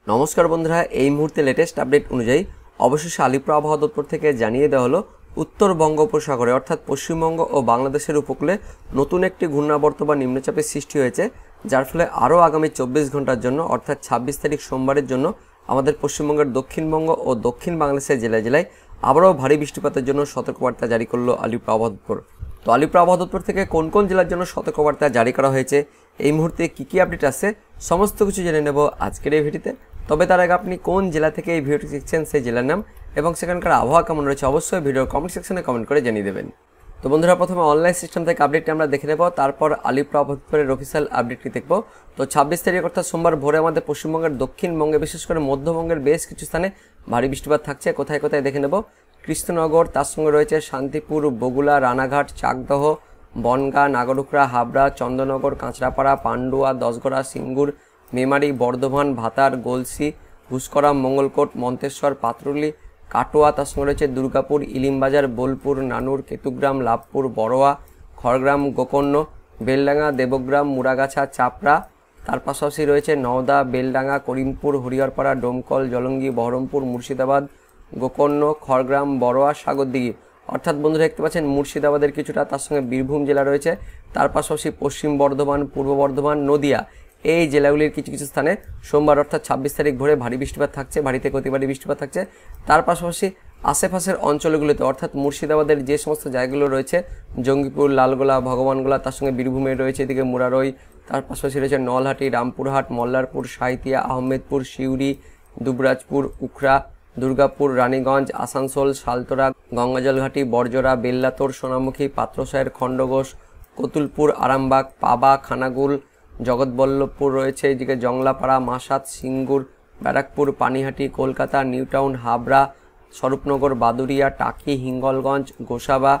নমস্কার বন্ধুরা, এই মুহূর্তে লেটেস্ট আপডেট অনুযায়ী অবশেষে আলিপুর আবহাওয়া দপ্তর থেকে জানিয়ে দেওয়া হলো উত্তর বঙ্গোপসাগরে অর্থাৎ পশ্চিমবঙ্গ ও বাংলাদেশের উপকূলে নতুন একটি ঘূর্ণাবর্ত বা নিম্নচাপের সৃষ্টি হয়েছে, যার ফলে আরও আগামী 24 ঘন্টার জন্য অর্থাৎ 26 তারিখ সোমবারের জন্য আমাদের পশ্চিমবঙ্গের দক্ষিণবঙ্গ ও দক্ষিণ বাংলাদেশের জেলায় জেলায় আবারও ভারী বৃষ্টিপাতের জন্য সতর্কবার্তা জারি করলো আলিপুর আবহাওয়া দপ্তর। তো আলিপুর আবহাওয়া দপ্তর থেকে কোন কোন জেলার জন্য সতর্কবার্তা জারি করা হয়েছে, এই মুহূর্তে কী আপডেট আছে, সমস্ত কিছু জেনে নেব আজকের এই ভিডিওতে। তবে তার আগে আপনি কোন জেলা থেকে এই ভিডিওটি দেখছেন সেই জেলার নাম এবং সেখানকার আবহাওয়া কেমন রয়েছে অবশ্যই ভিডিওর কমেন্ট সেকশনে কমেন্ট করে জানিয়ে দেবেন। তো বন্ধুরা, প্রথমে অনলাইন সিস্টেম থেকে আপডেটটি আমরা দেখে নেব, তারপর আলিপুর আবহাওয়া দপ্তরের অফিসিয়াল আপডেটটি দেখব। তো 26 তারিখ অর্থাৎ সোমবার ভোরে আমাদের পশ্চিমবঙ্গের দক্ষিণবঙ্গে বিশেষ করে মধ্যবঙ্গের বেশ কিছু স্থানে ভারী বৃষ্টিপাত থাকছে। কোথায় কোথায় দেখে নেব। কৃষ্ণনগর, তার সঙ্গে রয়েছে শান্তিপুর, বগুলা, রানাঘাট, চাকদহ, বনগাঁ, নাগরুকরা, হাবড়া, চন্দননগর, কাঁচরাপাড়া, পান্ডুয়া, দশগড়া, সিঙ্গুর, মেমারি, বর্ধমান, ভাতার, গলসি, ঘুষকরাম, মঙ্গলকোট, মন্তেশ্বর, পাত্রুলি, কাটোয়া, তার সঙ্গে রয়েছে দুর্গাপুর, ইলিমবাজার, বোলপুর, নানুর, কেতুগ্রাম, লাভপুর, বড়োয়া, খড়গ্রাম, গোকর্ণ, বেলডাঙ্গা, দেবগ্রাম, মুড়াগাছা, চাপড়া, তার পাশাপাশি রয়েছে নওদা, বেলডাঙ্গা, করিমপুর, হরিহরপাড়া, ডোমকল, জলঙ্গি, বহরমপুর, মুর্শিদাবাদ, গোকর্ণ, খড়গ্রাম, বড়োয়া, সাগরদিঘি। অর্থাৎ বন্ধুরা দেখতে পাচ্ছেন মুর্শিদাবাদের কিছুটা, তার সঙ্গে বীরভূম জেলা রয়েছে, তার পাশাপাশি পশ্চিম বর্ধমান, পূর্ব বর্ধমান, নদিয়া, এই জেলাগুলির কিছু কিছু স্থানে সোমবার অর্থাৎ 26 তারিখ ভোরে ভারী বৃষ্টিপাত থাকছে, ভারী থেকে অতি ভারী বৃষ্টিপাত থাকছে। তার পাশাপাশি আশেপাশের অঞ্চলগুলিতে অর্থাৎ মুর্শিদাবাদের যে সমস্ত জায়গাগুলো রয়েছে, জঙ্গিপুর, লালগোলা, ভগবানগোলা, তার সঙ্গে বীরভূমে রয়েছে এদিকে মুরারই, তার পাশাপাশি রয়েছে নলহাটি, রামপুরহাট, মল্লারপুর, সাঁইতিয়া, আহমেদপুর, সিউড়ি, দুবরাজপুর, উখড়া, দুর্গাপুর, রানীগঞ্জ, আসানসোল, সালতোরা, গঙ্গাজলঘাটি, বরজরা, বেল্লাতোর, সোনামুখী, পাত্রসাহের, খণ্ডঘোষ, কতুলপুর, আরামবাগ, পাবা, খানাগুল, জগৎবল্লভপুর রয়েছে, এদিকে জংলাপাড়া, মাসাত, সিঙ্গুর, ব্যারাকপুর, পানিহাটি, কলকাতা, নিউটাউন, হাবড়া, স্বরূপনগর, বাদুরিয়া, টাকি, হিঙ্গলগঞ্জ, গোসাবা,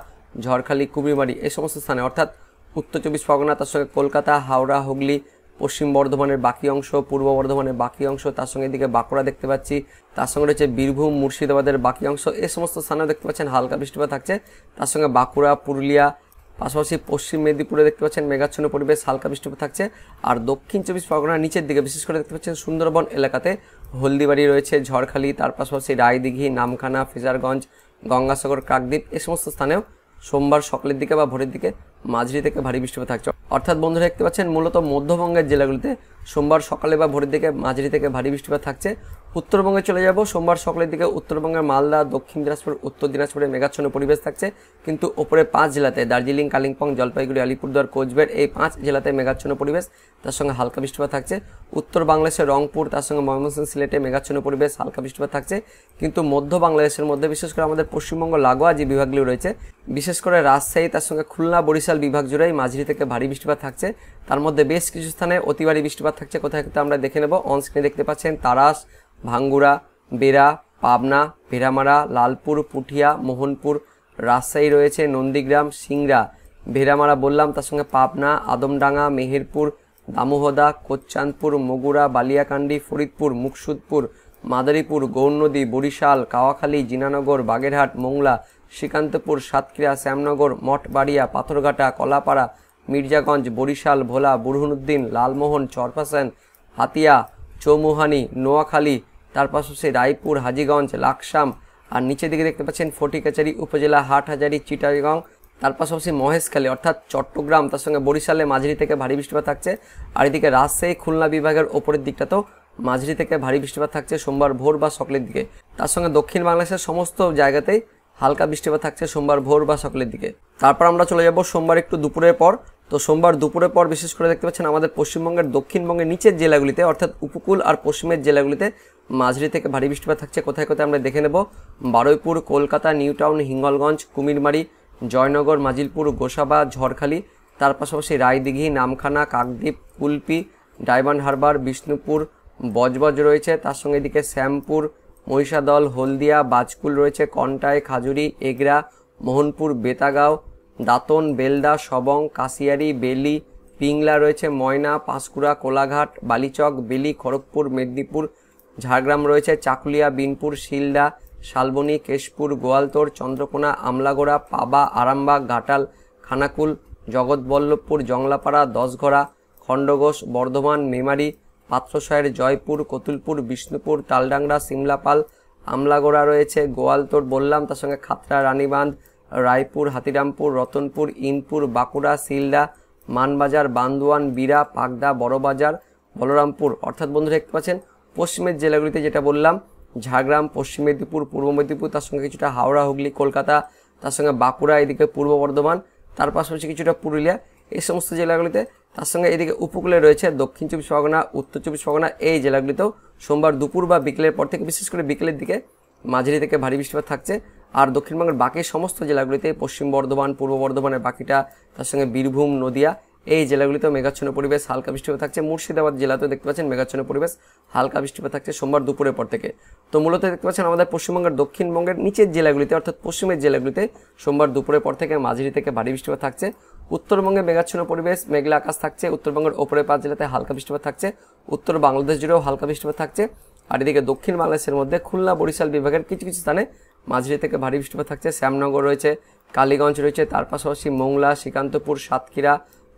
ঝড়খালি, কুমিরমারি, এই সমস্ত স্থানে অর্থাৎ উত্তর 24 পরগনা, তার সঙ্গে কলকাতা, হাওড়া, হুগলি, পশ্চিম বর্ধমানের বাকি অংশ, পূর্ব বর্ধমানের বাকি অংশ, তার সঙ্গে এদিকে বাঁকুড়া দেখতে পাচ্ছি, তার সঙ্গে রয়েছে বীরভূম, মুর্শিদাবাদের বাকি অংশ, এই সমস্ত স্থানেও দেখতে পাচ্ছেন হালকা বৃষ্টিপাত থাকছে। তার সঙ্গে বাঁকুড়া, পুরুলিয়া, পাশাপাশি পশ্চিম মেদিনীপুরে দেখতে পাচ্ছেন মেঘাচ্ছন্ন পরিবেশ, হালকা বৃষ্টিপাত থাকছে। আর দক্ষিণ 24 পরগনার নিচের দিকে বিশেষ করে দেখতে পাচ্ছেন সুন্দরবন এলাকাতে হলদিবাড়ি রয়েছে, ঝড়খালি, তার পাশাপাশি রায়দিঘি, নামখানা, ফেজারগঞ্জ, গঙ্গাসাগর, কাকদ্বীপ, এই সমস্ত স্থানেও সোমবার সকালের দিকে বা ভোরের দিকে মাঝারি থেকে ভারী বৃষ্টিপাত থাকছে। অর্থাৎ বন্ধুরা দেখতে পাচ্ছেন মূলত মধ্যবঙ্গের জেলাগুলিতে সোমবার সকালে বা ভোরের দিকে মাঝারি থেকে ভারী বৃষ্টিপাত থাকছে। উত্তরবঙ্গে চলে যাব, সোমবার সকালের দিকে উত্তরবঙ্গের মালদা, দক্ষিণ দিনাজপুর, উত্তর দিনাজপুরে মেঘাচ্ছন্ন পরিবেশ থাকছে, কিন্তু ওপরে 5 জেলাতে দার্জিলিং, কালিম্পং, জলপাইগুড়ি, আলিপুরদুয়ার, কোচবিহার, এই 5 জেলাতে মেঘাচ্ছন্ন পরিবেশ, তার সঙ্গে হালকা বৃষ্টিপাত থাকছে। উত্তর বাংলাদেশের রংপুর, তার সঙ্গে ময়মনসিংহ, সিলেটে মেঘাচ্ছন্ন পরিবেশ, হালকা বৃষ্টিপাত থাকছে। কিন্তু মধ্য বাংলাদেশের মধ্যে বিশেষ করে আমাদের পশ্চিমবঙ্গ লাগোয়া যে বিভাগগুলি রয়েছে, বিশেষ করে রাজশাহী, তার সঙ্গে খুলনা, বরিশাল বিভাগ জুড়েই মাঝারি থেকে ভারী বৃষ্টিপাত থাকছে। তার মধ্যে বেশ কিছু স্থানে অতি ভারী বৃষ্টিপাত থাকছে। কোথায় কোথায় আমরা দেখে নেব। অনস্ক্রিনে দেখতে পাচ্ছেন তারাস, ভাঙ্গুড়া, বেড়া, পাবনা, ভেড়ামারা, লালপুর, পুঠিয়া, মোহনপুর, রাজশাহী রয়েছে, নন্দীগ্রাম, সিংড়া, ভেড়ামারা বললাম, তার সঙ্গে পাবনা, আদমডাঙ্গা, মেহেরপুর, দামোহদা, কোচ্চাঁদপুর, মগুরা, বালিয়াকান্দি, ফরিদপুর, মুকসুদপুর, মাদারীপুর, গৌরনদী, বরিশাল, কাওয়াখালী, জিনানগর, বাগেরহাট, মোংলা, শ্রীকান্তপুর, সাতক্ষীরা, শ্যামনগর, মঠবাড়িয়া, পাথরঘাটা, কলাপাড়া, মির্জাগঞ্জ, বরিশাল, ভোলা, বুরহানুদ্দিন, লালমোহন, চরফাসান, হাতিয়া, চৌমুহানি, নোয়াখালী, তার পাশাপাশি রায়পুর, হাজীগঞ্জ, লাকসাম, আর নিচের দিকে দেখতে পাচ্ছেন ফটিকাচারী উপজেলা, হাটহাজারী, চিটাগং, তার পাশাপাশি মহেশখালী অর্থাৎ চট্টগ্রাম, তার সঙ্গে বরিশালে মাঝারি থেকে ভারী বৃষ্টিপাত থাকছে। আর এদিকে রাজশাহী, খুলনা বিভাগের ওপরের দিকটাতেও মাঝারি থেকে ভারী বৃষ্টিপাত থাকছে সোমবার ভোর বা সকালের দিকে। তার সঙ্গে দক্ষিণ বাংলাদেশের সমস্ত জায়গাতেই হালকা বৃষ্টিপাত থাকছে সোমবার ভোর বা সকালের দিকে। তারপর আমরা চলে যাব সোমবার একটু দুপুরের পর। তো সোমবার দুপুরের পর বিশেষ করে দেখতে পাচ্ছেন আমাদের পশ্চিমবঙ্গের দক্ষিণবঙ্গের নিচের জেলাগুলিতে অর্থাৎ উপকূল আর পশ্চিমের জেলাগুলিতে মাঝারি থেকে ভারী বৃষ্টিপাত থাকছে। কোথায় কোথায় আমরা দেখে নেব। বারুইপুর, কলকাতা, নিউটাউন, হিঙ্গলগঞ্জ, কুমিরমারি, জয়নগর, মাজিলপুর, গোসাবা, ঝড়খালি, তার পাশাপাশি রায়দিঘি, নামখানা, কাকদ্বীপ, কুলপি, ডায়মন্ড হারবার, বিষ্ণুপুর, বজবজ রয়েছে, তার সঙ্গে এদিকে শ্যামপুর, মহিষাদল, হলদিয়া, বাজকুল রয়েছে, কন্টাই, খাজুরি, এগরা, মোহনপুর, বেতাগাঁও, দাঁতন, বেলদা, সবং, কাশিয়ারি, বেলি, পিংলা রয়েছে, ময়না, পাঁশকুড়া, কোলাঘাট, বালিচক, বেলি, খড়গপুর, মেদিনীপুর, ঝাড়গ্রাম রয়েছে, চাকুলিয়া, বিনপুর, শিলদা, শালবনী, কেশপুর, গোয়ালতোড়, চন্দ্রকোনা, আমলাগোড়া, পাবা, আরামবাগ, ঘাটাল, খানাকুল, জগৎবল্লভপুর, জংলাপাড়া, দশঘরা, খণ্ডঘোষ, বর্ধমান, মেমারি, পাত্রসায়ের, জয়পুর, কতুলপুর, বিষ্ণুপুর, তালডাংরা, সিমলাপাল, আমলাগোড়া রয়েছে, গোয়ালতোড় বললাম, তার সঙ্গে খাতড়া, রানীবাঁধ, রায়পুর, হাতিরামপুর, রতনপুর, ইনপুর, বাঁকুড়া, সিলডা, মানবাজার, বান্দোয়ান, বীরা, পাকদা, বড়বাজার, বলরামপুর। অর্থাৎ বন্ধুরা দেখতে পাচ্ছেন পশ্চিমের জেলাগুলিতে যেটা বললাম ঝাড়গ্রাম, পশ্চিম মেদিনীপুর, পূর্ব মেদিনীপুর, তার সঙ্গে কিছুটা হাওড়া, হুগলি, কলকাতা, তার সঙ্গে বাঁকুড়া, এদিকে পূর্ব বর্ধমান, তার পাশাপাশি কিছুটা পুরুলিয়া, এই সমস্ত জেলাগুলিতে, তার সঙ্গে এদিকে উপকূলে রয়েছে দক্ষিণ চব্বিশ পরগনা, উত্তর চব্বিশ পরগনা, এই জেলাগুলিতেও সোমবার দুপুর বা বিকেলের পর থেকে, বিশেষ করে বিকেলের দিকে মাঝারি থেকে ভারী বৃষ্টিপাত থাকছে। আর দক্ষিণবঙ্গের বাকি সমস্ত জেলাগুলিতে, পশ্চিম বর্ধমান, পূর্ব বর্ধমানের বাকিটা, তার সঙ্গে বীরভূম, নদিয়া, এই জেলাগুলিতেও মেঘাচ্ছন্ন পরিবেশ, হালকা বৃষ্টিপাত থাকছে। মুর্শিদাবাদ জেলাতেও দেখতে পাচ্ছেন মেঘাচ্ছন্ন পরিবেশ, হালকা বৃষ্টিপাত থাকছে সোমবার দুপুরের পর থেকে। তো মূলত দেখতে পাচ্ছেন আমাদের পশ্চিমবঙ্গের দক্ষিণবঙ্গের নিচের জেলাগুলিতে অর্থাৎ পশ্চিমের জেলাগুলিতে সোমবার দুপুরের পর থেকে মাঝারি থেকে ভারী বৃষ্টিপাত থাকছে। উত্তরবঙ্গে মেঘাচ্ছন্ন পরিবেশ, মেঘলা আকাশ থাকছে। উত্তরবঙ্গের ওপরের 5 জেলাতে হালকা বৃষ্টিপাত থাকছে। উত্তর বাংলাদেশ জুড়েও হালকা বৃষ্টিপাত থাকছে। আর এদিকে দক্ষিণ বাংলাদেশের মধ্যে খুলনা, বরিশাল বিভাগের কিছু কিছু স্থানে মাঝারি থেকে ভারী বৃষ্টিপাত থাকছে। শ্যামনগর রয়েছে, কালীগঞ্জ রয়েছে, তার পাশাপাশি মোংলা, শ্রীকান্তপুর, সাতক্ষীরা,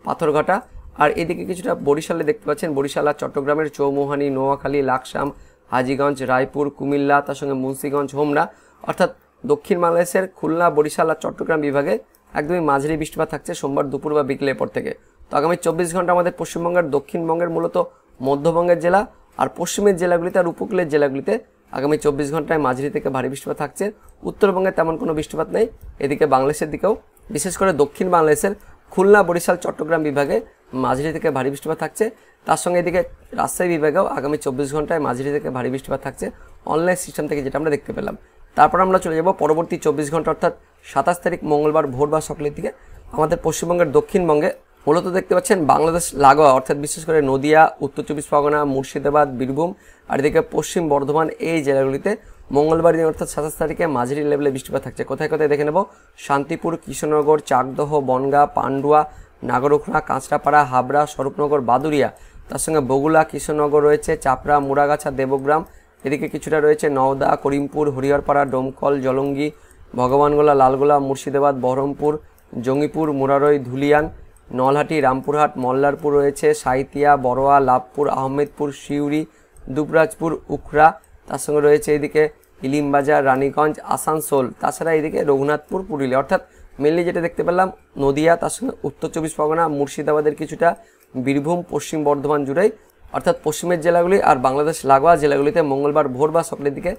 পাথরঘাটা। আর এদিকে কিছুটা বরিশালে দেখতে পাচ্ছেন বরিশাল আর চট্টগ্রামের চৌমুহানি, নোয়াখালী, লাকসাম, হাজীগঞ্জ, রায়পুর, কুমিল্লা, তার সঙ্গে মুন্সিগঞ্জ, হোমনা। অর্থাৎ দক্ষিণ বাংলাদেশের খুলনা, বরিশাল আর চট্টগ্রাম বিভাগে একদমই মাঝারি বৃষ্টিপাত থাকছে সোমবার দুপুর বা বিকেলের পর থেকে। তো আগামী 24 ঘন্টা আমাদের পশ্চিমবঙ্গের দক্ষিণবঙ্গের মূলত মধ্যবঙ্গের জেলা আর পশ্চিমের জেলাগুলিতে আর উপকূলের জেলাগুলিতে আগামী 24 ঘন্টায় মাঝারি থেকে ভারী বৃষ্টিপাত থাকছে। উত্তরবঙ্গে তেমন কোনো বৃষ্টিপাত নেই। এদিকে বাংলাদেশের দিকেও বিশেষ করে দক্ষিণ বাংলাদেশের খুলনা, বরিশাল, চট্টগ্রাম বিভাগে মাঝারি থেকে ভারী বৃষ্টিপাত থাকছে। তার সঙ্গে এদিকে রাজশাহী বিভাগেও আগামী 24 ঘন্টায় মাঝারি থেকে ভারী বৃষ্টিপাত থাকছে অনলাইন সিস্টেম থেকে, যেটা আমরা দেখতে পেলাম। তারপর আমরা চলে যাব পরবর্তী 24 ঘন্টা অর্থাৎ 27 তারিখ মঙ্গলবার ভোর বা সকালের দিকে আমাদের পশ্চিমবঙ্গের দক্ষিণবঙ্গে মূলত দেখতে পাচ্ছেন বাংলাদেশ লাগোয়া অর্থাৎ বিশেষ করে নদিয়া, উত্তর চব্বিশ পরগনা, মুর্শিদাবাদ, বীরভূম আর এদিকে পশ্চিম বর্ধমান, এই জেলাগুলিতে মঙ্গলবার দিন অর্থাৎ 27 তারিখে মাঝারি লেভেলে বৃষ্টিপাত থাকছে। কোথায় কোথায় দেখে নেব। শান্তিপুর, কৃষ্ণনগর, চাকদহ, বনগাঁ, পান্ডুয়া, নাগরখোলা, কাঁচরাপাড়া, হাবড়া, স্বরূপনগর, বাদুরিয়া, তার সঙ্গে বগুলা, কৃষ্ণনগর রয়েছে, চাপড়া, মুড়াগাছা, দেবগ্রাম, এদিকে কিছুটা রয়েছে নওদা, করিমপুর, হরিহরপাড়া, ডোমকল, জলঙ্গি, ভগবানগোলা, লালগোলা, মুর্শিদাবাদ, বহরমপুর, জঙ্গিপুর, মুরারই, ধুলিয়ান, নলহাটি, রামপুরহাট, মল্লারপুর রয়েছে, সাঁইতিয়া, বড়োয়া, লাভপুর, আহমেদপুর, সিউড়ি, দুবরাজপুর, উখড়া, তার সঙ্গে রয়েছে এদিকে ইলিমবাজার, রানীগঞ্জ, আসানসোল, তাছাড়া এদিকে রঘুনাথপুর, পুরুলিয়া। অর্থাৎ মেনলি যেটা দেখতে পেলাম নদিয়া, তার সঙ্গে উত্তর চব্বিশ পরগনা, মুর্শিদাবাদের কিছুটা, বীরভূম, পশ্চিম বর্ধমান জুড়েই অর্থাৎ পশ্চিমের জেলাগুলি আর বাংলাদেশ লাগোয়া জেলাগুলিতে মঙ্গলবার ভোর বা সকালের দিকে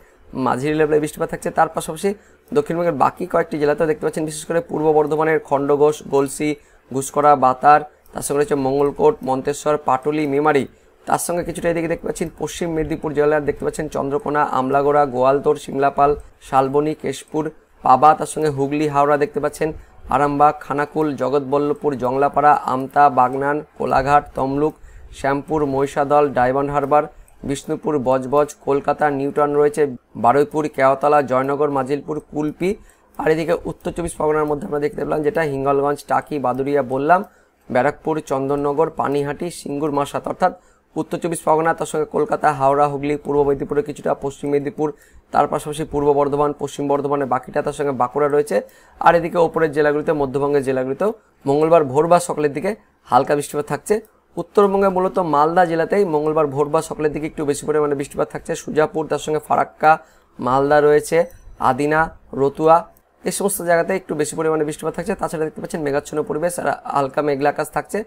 মাঝারি লেভেলে বৃষ্টিপাত থাকছে। তার পাশাপাশি দক্ষিণবঙ্গের বাকি কয়েকটি জেলাতেও দেখতে পাচ্ছেন, বিশেষ করে পূর্ব বর্ধমানের খণ্ডঘোষ, গলসি, ঘুষকরা, বাতার, তার সঙ্গে রয়েছে মঙ্গলকোট, মন্তেশ্বর, পাটুলি, মেমারি, তার সঙ্গে কিছুটা এদিকে দেখতে পাচ্ছেন পশ্চিম মেদিনীপুর জেলার দেখতে পাচ্ছেন চন্দ্রকোনা, আমলাগোড়া, গোয়ালতোড়, সিমলাপাল, শালবনী, কেশপুর, পাবা, তার সঙ্গে হুগলি, হাওড়া দেখতে পাচ্ছেন আরামবাগ, খানাকুল, জগৎবল্লভপুর, জংলাপাড়া, আমতা, বাগনান, কোলাঘাট, তমলুক, শ্যামপুর, মহিষাদল, ডায়মন্ড হারবার, বিষ্ণুপুর, বজবজ, কলকাতা, নিউটাউন রয়েছে, বারুইপুর, কেওতলা, জয়নগর, মাজিলপুর, কুলপি। আর এদিকে উত্তর চব্বিশ পরগনার মধ্যে আমরা দেখতে পেলাম যেটা হিঙ্গলগঞ্জ, টাকি, বাদুরিয়া বললাম, ব্যারাকপুর, চন্দননগর, পানিহাটি, সিঙ্গুর, মাসাত। অর্থাৎ উত্তর চব্বিশ পরগনা, তার সঙ্গে কলকাতা, হাওড়া, হুগলি, পূর্ব মেদিনীপুরের কিছুটা, পশ্চিম মেদিনীপুর, তার পাশাপাশি পূর্ব বর্ধমান, পশ্চিম বর্ধমানের বাকিটা, তার সঙ্গে বাঁকুড়া রয়েছে। আর এদিকে ওপরের জেলাগুলিতে, মধ্যবঙ্গের জেলাগুলিতেও মঙ্গলবার ভোর বা সকালের দিকে হালকা বৃষ্টিপাত থাকছে। উত্তরবঙ্গে মূলত মালদা জেলাতেই মঙ্গলবার ভোর বা সকালের দিকে একটু বেশি পরিমাণে বৃষ্টিপাত থাকছে। সুজাপুর, তার সঙ্গে ফারাক্কা, মালদা রয়েছে, আদিনা, রতুয়া, এই সমস্ত জায়গাতে একটু বেশি পরিমাণে বৃষ্টিপাত থাকছে। তাছাড়া দেখতে পাচ্ছেন মেঘাচ্ছন্ন পরিবেশ আর হালকা মেঘলা আকাশ থাকছে।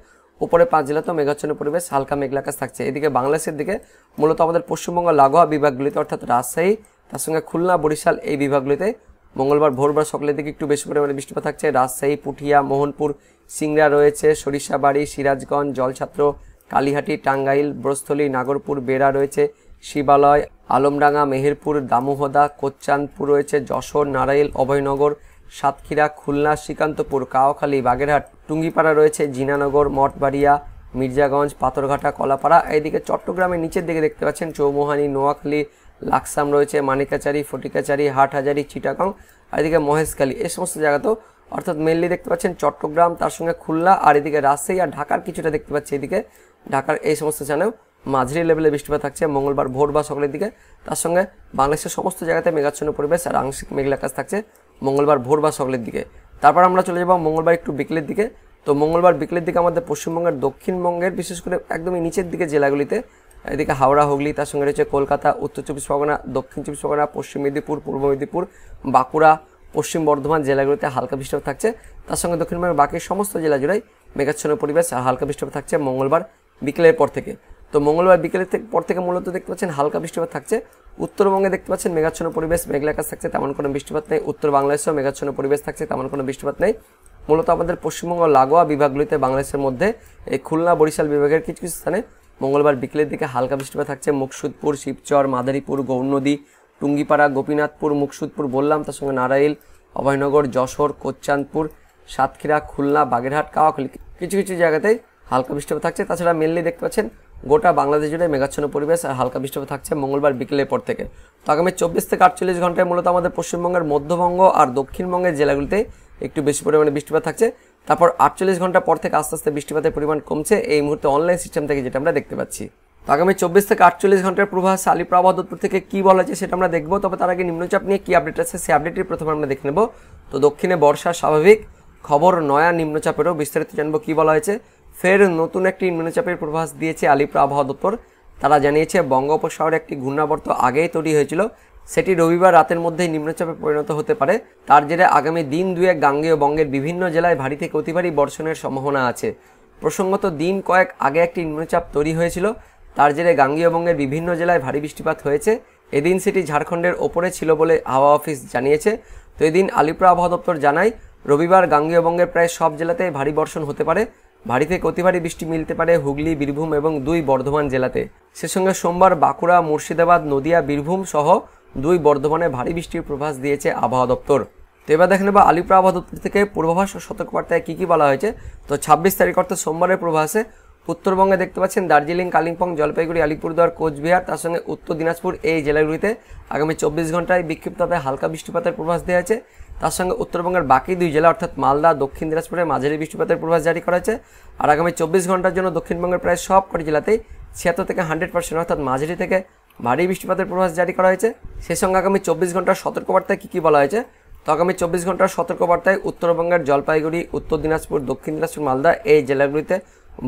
উপরে 5 জেলাতেও মেঘাচ্ছন্ন পরিবেশ, হালকা মেঘলা আকাশ থাকছে। এদিকে বাংলাদেশের দিকে মূলত আমাদের পশ্চিমবঙ্গ লাগোয়া বিভাগগুলিতে অর্থাৎ রাজশাহী, তার সঙ্গে খুলনা, বরিশাল, এই বিভাগগুলিতে মঙ্গলবার ভোর বা সকালের দিকে একটু বেশি পরিমাণে বৃষ্টিপাত থাকছে। রাজশাহী, পুঠিয়া, মোহনপুর, সিংড়া রয়েছে, সরিষাবাড়ি, সিরাজগঞ্জ, জলছাত্র, কালীহাটি, টাঙ্গাইল, ব্রস্থলী, নাগরপুর, বেড়া রয়েছে, শিবালয়, আলমডাঙ্গা, মেহেরপুর, দামোহদা, কোচ্চানপুর রয়েছে, যশোর, নারাইল, অভয়নগর, সাতক্ষীরা, খুলনা, শ্রীকান্তপুর, কাওখালী, বাগেরহাট, টুঙ্গিপাড়া রয়েছে, জিনানগর, মঠবাড়িয়া, মির্জাগঞ্জ, পাথরঘাটা, কলাপাড়া। এইদিকে চট্টগ্রামের নিচের দিকে দেখতে পাচ্ছেন চৌমুহানি, নোয়াখালী, লাকসাম রয়েছে, মানিকাচারি, ফটিকাচারি, হাটহাজারি, চিটাগং, আর এদিকে মহেশখালী, এই সমস্ত জায়গাতেও অর্থাৎ মেনলি দেখতে পাচ্ছেন চট্টগ্রাম, তার সঙ্গে খুলনা, আর এদিকে রাজশাহী আর ঢাকার কিছুটা দেখতে পাচ্ছি। এদিকে ঢাকার এই সমস্ত স্থানেও মাঝারি লেভেলে বৃষ্টিপাত থাকছে মঙ্গলবার ভোর বা সকালের দিকে। তার সঙ্গে বাংলাদেশের সমস্ত জায়গাতে মেঘাচ্ছন্ন পরিবেশ আর আংশিক মেঘলা আকাশ থাকছে মঙ্গলবার ভোর বা সকালের দিকে। তারপর আমরা চলে যাব মঙ্গলবার একটু বিকেলের দিকে। তো মঙ্গলবার বিকেলের দিকে আমাদের পশ্চিমবঙ্গের দক্ষিণবঙ্গের বিশেষ করে একদমই নিচের দিকে জেলাগুলিতে এদিকে হাওড়া, হুগলি, তার সঙ্গে রয়েছে কলকাতা, উত্তর চব্বিশ পরগনা, দক্ষিণ চব্বিশ পরগনা, পশ্চিম মেদিনীপুর, পূর্ব মেদিনীপুর, বাঁকুড়া, পশ্চিম বর্ধমান জেলাগুলিতে হালকা বৃষ্টিপাত থাকছে। তার সঙ্গে দক্ষিণবঙ্গের বাকি সমস্ত জেলা জুড়েই মেঘাচ্ছন্ন পরিবেশ আর হালকা বৃষ্টিপাত থাকছে মঙ্গলবার বিকেলের পর থেকে। তো মঙ্গলবার বিকেলের পর থেকে মূলত দেখতে পাচ্ছেন হালকা বৃষ্টিপাত থাকছে। উত্তরবঙ্গে দেখতে পাচ্ছেন মেঘাচ্ছন্ন পরিবেশ, মেঘলা আকাশ থাকছে, তেমন কোনো বৃষ্টিপাত নেই। উত্তর বাংলাদেশেও মেঘাচ্ছন্ন পরিবেশ থাকছে, তেমন কোনো বৃষ্টিপাত নেই। মূলত আমাদের পশ্চিমবঙ্গ লাগোয়া বিভাগগুলিতে বাংলাদেশের মধ্যে এই খুলনা, বরিশাল বিভাগের কিছু কিছু স্থানে মঙ্গলবার বিকেলের দিকে হালকা বৃষ্টিপাত থাকছে। মুকসুদপুর, শিবচর, মাদারীপুর, গৌরনদী, টুঙ্গিপাড়া, গোপীনাথপুর, মুকসুদপুর বললাম, তার সঙ্গে নারাইল, অভয়নগর, যশোর, কোচ্চাঁদপুর, সাতক্ষীরা, খুলনা, বাগেরহাট, কাওয়াখালী কিছু কিছু জায়গাতেই হালকা বৃষ্টিপাত থাকছে। তাছাড়া মেনলি দেখতে পাচ্ছেন গোটা বাংলাদেশ জুড়ে মেঘাচ্ছন্ন পরিবেশ আর হালকা বৃষ্টিপাত থাকছে মঙ্গলবার বিকেলের পর থেকে। তো আগামী 24 থেকে 48 ঘন্টায় মূলত আমাদের পশ্চিমবঙ্গের মধ্যবঙ্গ আর দক্ষিণবঙ্গের জেলাগুলিতে একটু বেশি পরিমাণে বৃষ্টিপাত থাকছে। তারপর 48 ঘন্টা পর থেকে আস্তে আস্তে বৃষ্টিপাতের পরিমাণ কমছে, এই মুহূর্তে অনলাইন সিস্টেম থেকে যেটা আমরা দেখতে পাচ্ছি। তো আগামী 24 থেকে 48 ঘন্টার পূর্বাভাস আলিপুর আবহাওয়া দপ্তর থেকে কী বলা হয়েছে সেটা আমরা দেখবো। তবে তার আগে নিম্নচাপ নিয়ে কী আপডেট আছে সেই আপডেটটি প্রথমে আমরা দেখে নেব। তো দক্ষিণে বর্ষা স্বাভাবিক খবর, নয়া নিম্নচাপেরও বিস্তারিত জানবো কী বলা হয়েছে। ফের নতুন একটি নিম্নচাপের পূর্বাভাস দিয়েছে আলিপুর আবহাওয়া দপ্তর। তারা জানিয়েছে বঙ্গোপসাগরে একটি ঘূর্ণাবর্ত আগেই তৈরি হয়েছিল, সেটি রবিবার রাতের মধ্যেই নিম্নচাপে পরিণত হতে পারে। তার জেরে আগামী দিন দুয়েক গাঙ্গেয় বঙ্গের বিভিন্ন জেলায় ভারী থেকে অতি ভারী বর্ষণের সম্ভাবনা আছে। প্রসঙ্গত দিন কয়েক আগে একটি নিম্নচাপ তৈরি হয়েছিল, তার জেরে গাঙ্গেয় বঙ্গের বিভিন্ন জেলায় ভারী বৃষ্টিপাত হয়েছে। এদিন সেটি ঝাড়খণ্ডের ওপরে ছিল বলে হাওয়া অফিস জানিয়েছে। তো এদিন আলিপুর আবহাওয়া দপ্তর জানায় রবিবার গাঙ্গেয় বঙ্গের প্রায় সব জেলাতে ভারী বর্ষণ হতে পারে। ভারী থেকে অতি ভারী বৃষ্টি মিলতে পারে হুগলি, বীরভূম এবং 2 বর্ধমান জেলাতে। সে সঙ্গে সোমবার বাঁকুড়া, মুর্শিদাবাদ, নদিয়া, বীরভূম সহ 2 বর্ধমানে ভারী বৃষ্টির পূর্বাভাস দিয়েছে আবহাওয়া দপ্তর। তো এবার দেখে নেব আলিপুর আবহাওয়া দপ্তর থেকে পূর্বাভাস ও সতর্কবার্তায় কী কী বলা হয়েছে। তো 26 তারিখ অর্থাৎ সোমবারের পূর্বাভাসে উত্তরবঙ্গে দেখতে পাচ্ছেন দার্জিলিং, কালিম্পং, জলপাইগুড়ি, আলিপুরদুয়ার, কোচবিহার, তার সঙ্গে উত্তর দিনাজপুর এই জেলাগুলিতে আগামী 24 ঘন্টায় বিক্ষিপ্তভাবে হালকা বৃষ্টিপাতের পূর্বাভাস দেওয়া হয়েছে। তার সঙ্গে উত্তরবঙ্গের বাকি 2 জেলা অর্থাৎ মালদা, দক্ষিণ দিনাজপুরে মাঝারি বৃষ্টিপাতের পূর্বাভাস জারি করা হয়েছে। আর আগামী 24 ঘন্টার জন্য দক্ষিণবঙ্গের প্রায় সব কটি জেলাতেই 76 থেকে 100% অর্থাৎ মাঝারি থেকে ভারী বৃষ্টিপাতের পূর্বাভাস জারি করা হয়েছে। সেই সঙ্গে আগামী 24 ঘন্টার সতর্কবার্তায় কী কী বলা হয়েছে। তো আগামী 24 ঘন্টার সতর্কবার্তায় উত্তরবঙ্গের জলপাইগুড়ি, উত্তর দিনাজপুর, দক্ষিণ দিনাজপুর, মালদা এই জেলাগুলিতে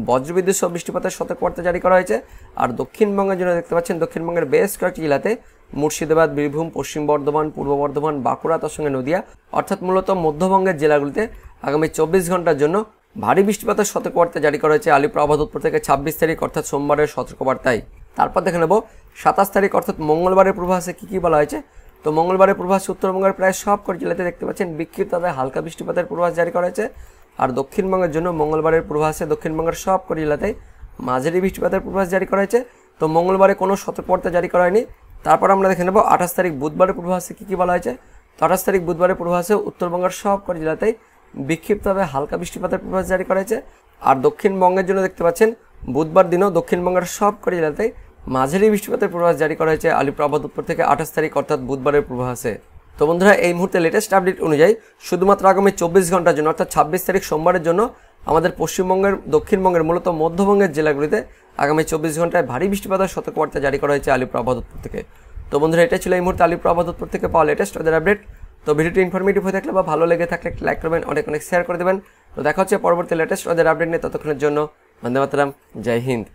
বজ্রবিদ্যুৎ সহ বৃষ্টিপাতের সতর্কবার্তা জারি করা হয়েছে। আর দক্ষিণবঙ্গের জন্য দেখতে পাচ্ছেন দক্ষিণবঙ্গের বেশ কয়েকটি জেলাতে মুর্শিদাবাদ, বীরভূম, পশ্চিম বর্ধমান, পূর্ব বর্ধমান, বাঁকুড়া, তার সঙ্গে নদিয়া অর্থাৎ মূলত মধ্যবঙ্গের জেলাগুলিতে আগামী 24 ঘন্টার জন্য ভারী বৃষ্টিপাতের সতর্কবার্তা জারি করা হয়েছে আলিপুর আবহাওয়া দপ্তর থেকে 26 তারিখ অর্থাৎ সোমবারের সতর্কবার্তায়। তারপর দেখে নেব 27 তারিখ অর্থাৎ মঙ্গলবারের পূর্বাভাসে কী কী বলা হয়েছে। তো মঙ্গলবারের পূর্বাভাসে উত্তরবঙ্গের প্রায় সব কটি জেলাতে দেখতে পাচ্ছেন বিক্ষিপ্তভাবে হালকা বৃষ্টিপাতের পূর্বাভাস জারি করা হয়েছে। আর দক্ষিণবঙ্গের জন্য মঙ্গলবারের পূর্বাভাসে দক্ষিণবঙ্গের সব কটি জেলাতেই মাঝারি বৃষ্টিপাতের পূর্বাভাস জারি করা হয়েছে। তো মঙ্গলবারে কোনো সতর্কবার্তা জারি করা হয়নি। তারপর আমরা দেখে নেব 28 তারিখ বুধবারের পূর্বাভাসে কী কী বলা হয়েছে। তো 28 তারিখ বুধবারের পূর্বাভাসে উত্তরবঙ্গের সব কটি জেলাতেই বিক্ষিপ্তভাবে হালকা বৃষ্টিপাতের পূর্বাভাস জারি করা হয়েছে। আর দক্ষিণবঙ্গের জন্য দেখতে পাচ্ছেন বুধবার দিনও দক্ষিণবঙ্গের সব কটি জেলাতেই মাঝারি বৃষ্টিপাতের পূর্বাভাস জারি করা হয়েছে আলিপুর আবহাওয়া দপ্তর থেকে 28 তারিখ অর্থাৎ বুধবারের পূর্বাভাসে। তো বন্ধুরা এই মুহূর্তে লেটেস্ট আপডেট অনুযায়ী শুধুমাত্র আগামী 24 ঘন্টার জন্য অর্থাৎ 26 তারিখ সোমবারের জন্য আমাদের পশ্চিমবঙ্গের, দক্ষিণবঙ্গের মূলত মধ্যবঙ্গের জেলাগুলিতে আগামী 24 ঘন্টায় ভারী বৃষ্টিপাতের সতর্কবার্তা জারি করা হয়েছে আলিপুর আবহাওয়া দপ্তর থেকে। তো বন্ধুরা এটা ছিল এই মুহূর্তে আলিপুর আবহাওয়া দপ্তর থেকে পাওয়া লেটেস্ট ওয়েদার আপডেট। তো ভিডিওটি ইনফরমেটিভ হয়ে থাকলে বা ভালো লেগে থাকলে একটা লাইক করবেন, অনেক শেয়ার করে দেবেন। তো দেখা হচ্ছে পরবর্তী লেটেস্ট ওয়েদার আপডেট নিয়ে, ততক্ষণের জন্য বন্দে মাতরম, জয় হিন্দ।